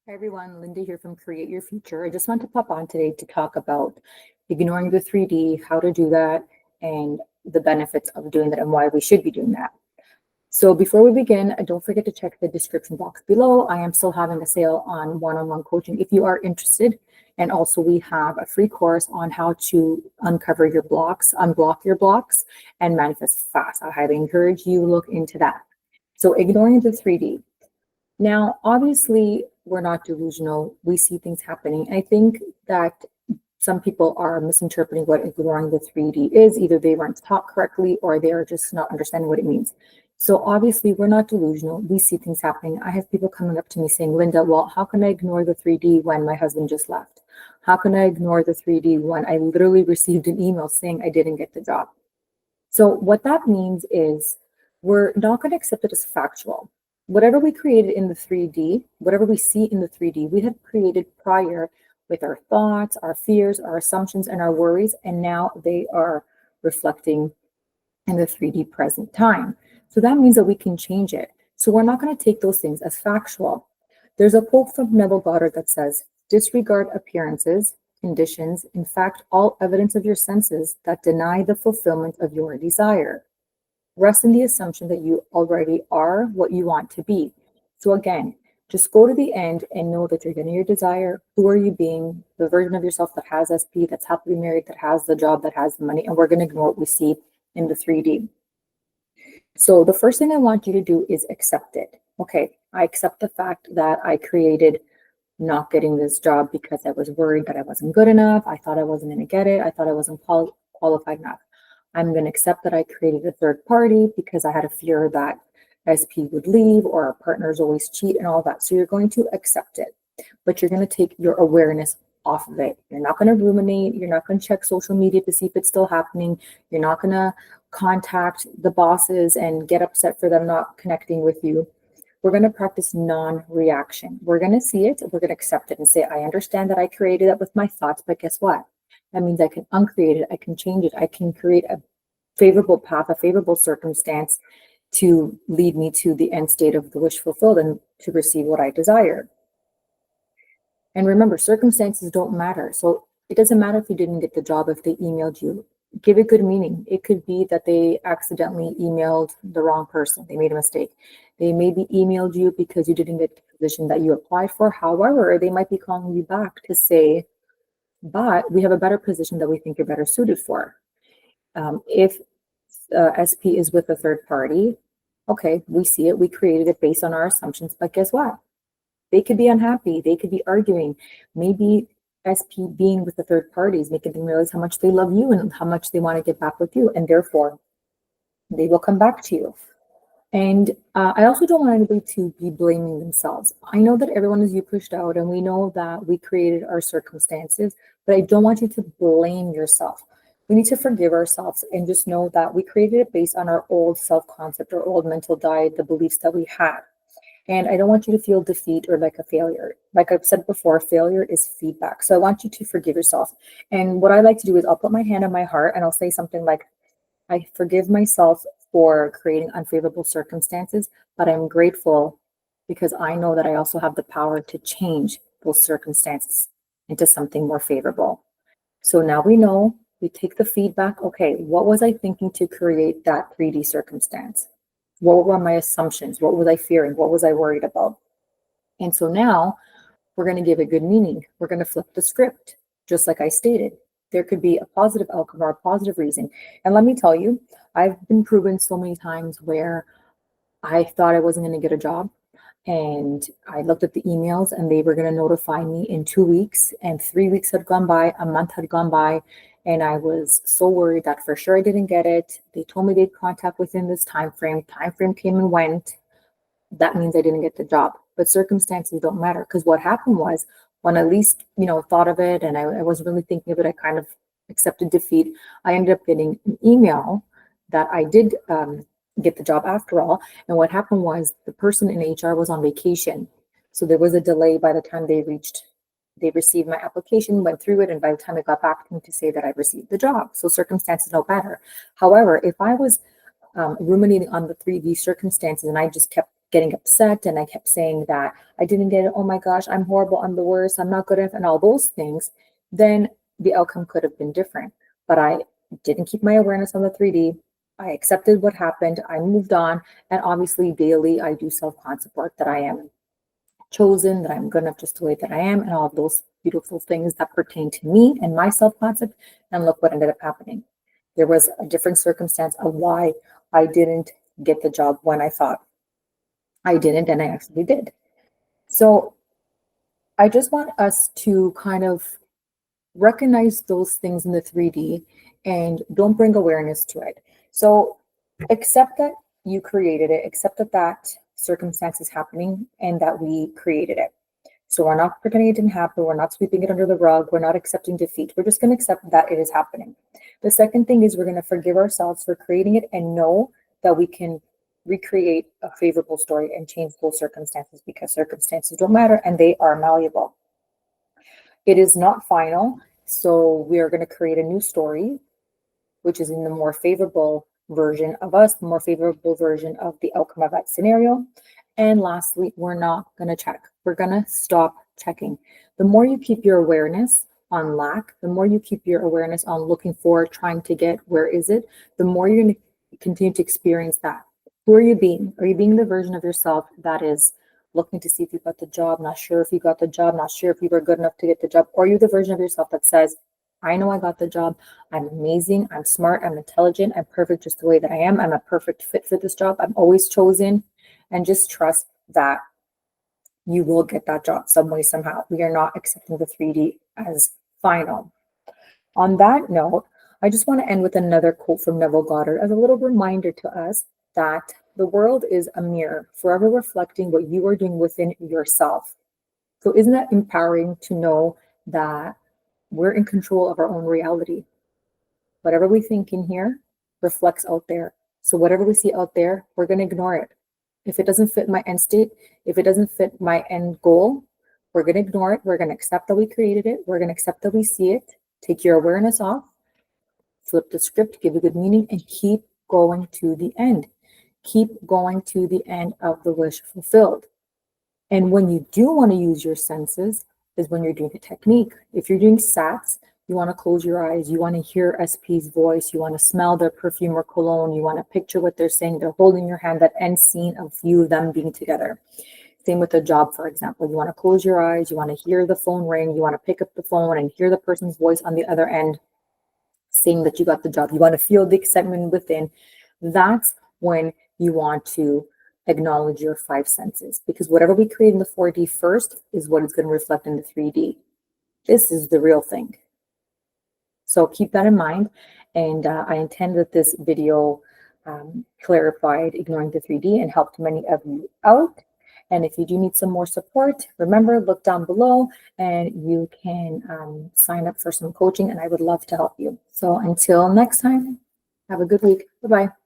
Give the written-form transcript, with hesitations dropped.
Hi everyone, Linda here from Create Your Future. I just want to pop on today to talk about ignoring the 3D, how to do that, and the benefits of doing that and why we should be doing that. So before we begin, don't forget to check the description box below. I am still having a sale on one-on-one coaching if you are interested. And also we have a free course on how to uncover your blocks, unblock your blocks, and manifest fast. I highly encourage you to look into that. So ignoring the 3D. Now, obviously, we're not delusional. We see things happening. I think that some people are misinterpreting what ignoring the 3D is. Either they weren't taught correctly or they're just not understanding what it means. So obviously, we're not delusional. We see things happening. I have people coming up to me saying, Linda, well, how can I ignore the 3D when my husband just left? How can I ignore the 3D when I literally received an email saying I didn't get the job? So what that means is we're not going to accept it as factual. Whatever we created in the 3D, whatever we see in the 3D, we had created prior with our thoughts, our fears, our assumptions, and our worries, and now they are reflecting in the 3D present time. So that means that we can change it. So we're not going to take those things as factual. There's a quote from Neville Goddard that says, disregard appearances, conditions, in fact, all evidence of your senses that deny the fulfillment of your desire. Rest in the assumption that you already are what you want to be. So again, just go to the end and know that you're getting your desire. Who are you being? The version of yourself that has SP, that's happily married, that has the job, that has the money, and we're going to ignore what we see in the 3D. So the first thing I want you to do is accept it. Okay, I accept the fact that I created not getting this job because I was worried that I wasn't good enough. I thought I wasn't going to get it. I thought I wasn't qualified enough. I'm going to accept that I created a third party because I had a fear that SP would leave or our partners always cheat and all that. So you're going to accept it, but you're going to take your awareness off of it. You're not going to ruminate. You're not going to check social media to see if it's still happening. You're not going to contact the bosses and get upset for them not connecting with you. We're going to practice non-reaction. We're going to see it. We're going to accept it and say, I understand that I created it with my thoughts, but guess what? That means I can uncreate it. I can change it. I can create a favorable path, a favorable circumstance to lead me to the end state of the wish fulfilled and to receive what I desire. And remember, circumstances don't matter. So it doesn't matter if you didn't get the job, if they emailed you. Give it good meaning. It could be that they accidentally emailed the wrong person. They made a mistake. They maybe emailed you because you didn't get the position that you applied for. However, they might be calling you back to say, but we have a better position that we think you're better suited for. If SP is with a third party, okay, we see it, we created it based on our assumptions, but guess what? They could be unhappy, they could be arguing. Maybe SP being with the third party is making them realize how much they love you and how much they want to get back with you, and therefore they will come back to you. And I also don't want anybody to be blaming themselves. I know that everyone is you pushed out, and we know that we created our circumstances, but I don't want you to blame yourself. We need to forgive ourselves and just know that we created it based on our old self-concept, our old mental diet, the beliefs that we had. And I don't want you to feel defeat or like a failure. Like I've said before, failure is feedback. So I want you to forgive yourself. And what I like to do is I'll put my hand on my heart and I'll say something like, I forgive myself for creating unfavorable circumstances, but I'm grateful because I know that I also have the power to change those circumstances into something more favorable. So now we know, we take the feedback. Okay, what was I thinking to create that 3D circumstance? What were my assumptions? What was I fearing? What was I worried about? And so now we're going to give it good meaning. We're going to flip the script, just like I stated. There could be a positive outcome or a positive reason. And let me tell you, I've been proven so many times where I thought I wasn't going to get a job. And I looked at the emails and they were going to notify me in 2 weeks, and 3 weeks had gone by, a month had gone by, and I was so worried that for sure I didn't get it. They told me they'd contact within this time frame. Time frame came and went. That means I didn't get the job. But circumstances don't matter, because what happened was when I least, thought of it and I wasn't really thinking of it, I kind of accepted defeat. I ended up getting an email that I did get the job after all. And what happened was the person in HR was on vacation. So there was a delay by the time they received my application, went through it, and by the time it got back to me to say that I received the job. So circumstances don't matter. However, if I was ruminating on the 3D circumstances and I just kept getting upset and I kept saying that I didn't get it, oh my gosh, I'm horrible, I'm the worst, I'm not good enough, and all those things, then the outcome could have been different. But I didn't keep my awareness on the 3D. I accepted what happened, I moved on, and obviously daily I do self-concept work that I am chosen, that I'm good enough just the way that I am, and all of those beautiful things that pertain to me and my self-concept. And look what ended up happening. There was a different circumstance of why I didn't get the job when I thought I didn't, and I actually did. So I just want us to kind of recognize those things in the 3D and don't bring awareness to it. So accept that you created it, accept that that circumstance is happening and that we created it. So we're not pretending it didn't happen. We're not sweeping it under the rug. We're not accepting defeat. We're just going to accept that it is happening. The second thing is we're going to forgive ourselves for creating it and know that we can recreate a favorable story and change those circumstances, because circumstances don't matter and they are malleable. It is not final. So we are going to create a new story, which is in the more favorable version of us, the more favorable version of the outcome of that scenario. And lastly, we're not going to check. We're going to stop checking. The more you keep your awareness on lack, the more you keep your awareness on looking for, trying to get, where is it, the more you're going to continue to experience that. Who are you being? Are you being the version of yourself that is looking to see if you got the job, not sure if you got the job, not sure if you were good enough to get the job? Or are you the version of yourself that says, I know I got the job, I'm amazing, I'm smart, I'm intelligent, I'm perfect just the way that I am, I'm a perfect fit for this job, I'm always chosen, and just trust that you will get that job some way, somehow. We are not accepting the 3D as final. On that note, I just want to end with another quote from Neville Goddard as a little reminder to us that the world is a mirror, forever reflecting what you are doing within yourself. So isn't that empowering to know that we're in control of our own reality? Whatever we think in here reflects out there. So whatever we see out there, we're going to ignore it. If it doesn't fit my end state, if it doesn't fit my end goal, we're going to ignore it. We're going to accept that we created it. We're going to accept that we see it. Take your awareness off, flip the script, give it good meaning, and keep going to the end. Keep going to the end of the wish fulfilled. And when you do want to use your senses is when you're doing a technique. If you're doing SATs, you want to close your eyes, you want to hear SP's voice, you want to smell their perfume or cologne, you want to picture what they're saying, they're holding your hand, that end scene of you, them being together. Same with a job, for example. You want to close your eyes, you want to hear the phone ring, you want to pick up the phone and hear the person's voice on the other end saying that you got the job. You want to feel the excitement within. That's when you want to acknowledge your 5 senses, because whatever we create in the 4D first is what is going to reflect in the 3D. This is the real thing. So keep that in mind. And I intend that this video clarified ignoring the 3D and helped many of you out. And if you do need some more support, remember, look down below and you can sign up for some coaching, and I would love to help you. So until next time, have a good week. Bye-bye.